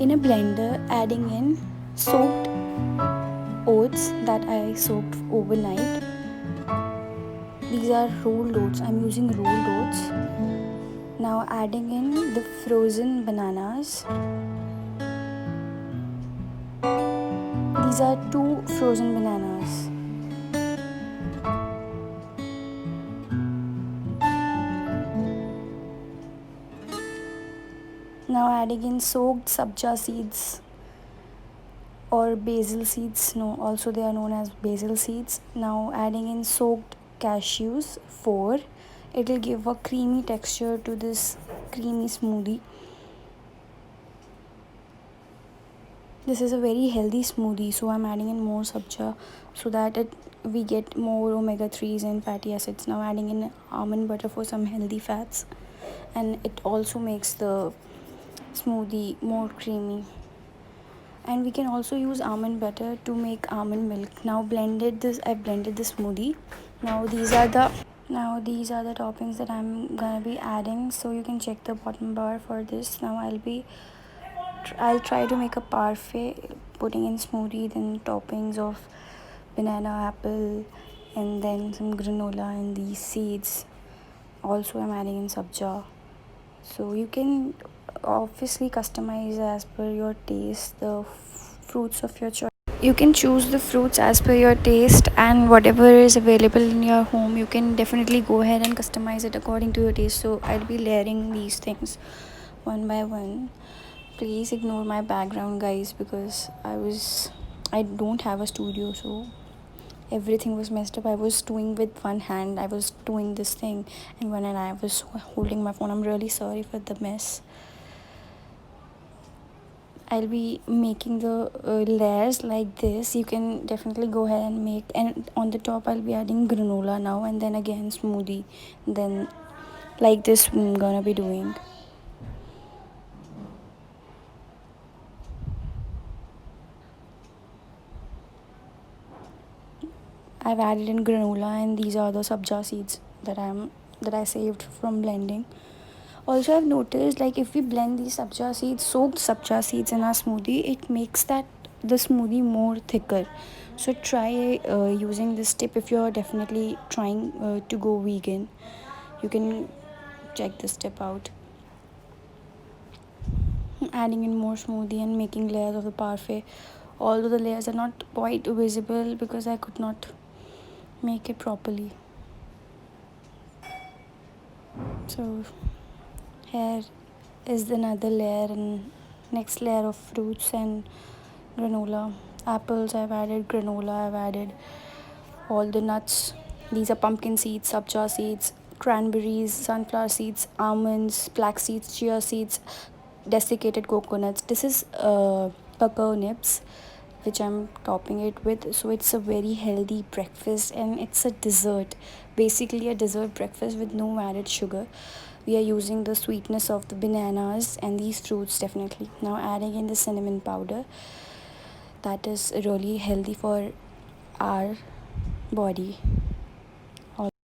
in a blender, adding in soaked oats that I soaked overnight. These are rolled oats. I'm using rolled oats. Now adding in the frozen bananas. These are 2 frozen bananas. Now adding in soaked sabja seeds or basil seeds. No, also they are known as basil seeds. Now adding in soaked cashews, 4. It will give a creamy texture to this creamy smoothie. This is a very healthy smoothie, so I'm adding in more sabja so that we get more omega-3s and fatty acids. Now adding in almond butter for some healthy fats, and it also makes the smoothie more creamy. And we can also use almond butter to make almond milk. Now I've blended the smoothie. Now these are the toppings that I'm gonna be adding, so you can check the bottom bar for this. Now I'll try to make a parfait, putting in smoothie, then toppings of banana, apple, and then some granola and these seeds. Also I'm adding in sabja. So you can obviously customize as per your taste the fruits of your choice. You can choose the fruits as per your taste, and whatever is available in your home, you can definitely go ahead and customize it according to your taste. So I'll be layering these things one by one. Please ignore my background, guys, because I don't have a studio, so everything was messed up. I was doing with one hand, I was doing this thing, and when I was holding my phone. I'm really sorry for the mess. I'll be making the layers like this. You can definitely go ahead and make, and on the top I'll be adding granola now, and then again smoothie, then like this I'm gonna be doing. I've added in granola, and these are the sabja seeds that I saved from blending. Also, I've noticed, like, if we blend these soaked sabja seeds in our smoothie, it makes the smoothie more thicker. So try using this tip if you're definitely trying to go vegan. You can check this tip out. Adding in more smoothie and making layers of the parfait. Although the layers are not quite visible because I could not make it properly. So here is another layer, and next layer of fruits and granola. Apples, I've added granola, I've added all the nuts. These are pumpkin seeds, sabja seeds, cranberries, sunflower seeds, almonds, flax seeds, chia seeds, desiccated coconuts. This is cacao nibs, which I'm topping it with. So it's a very healthy breakfast, and it's a dessert, basically a dessert breakfast with no added sugar. We are using the sweetness of the bananas and these fruits definitely. Now adding in the cinnamon powder, that is really healthy for our body.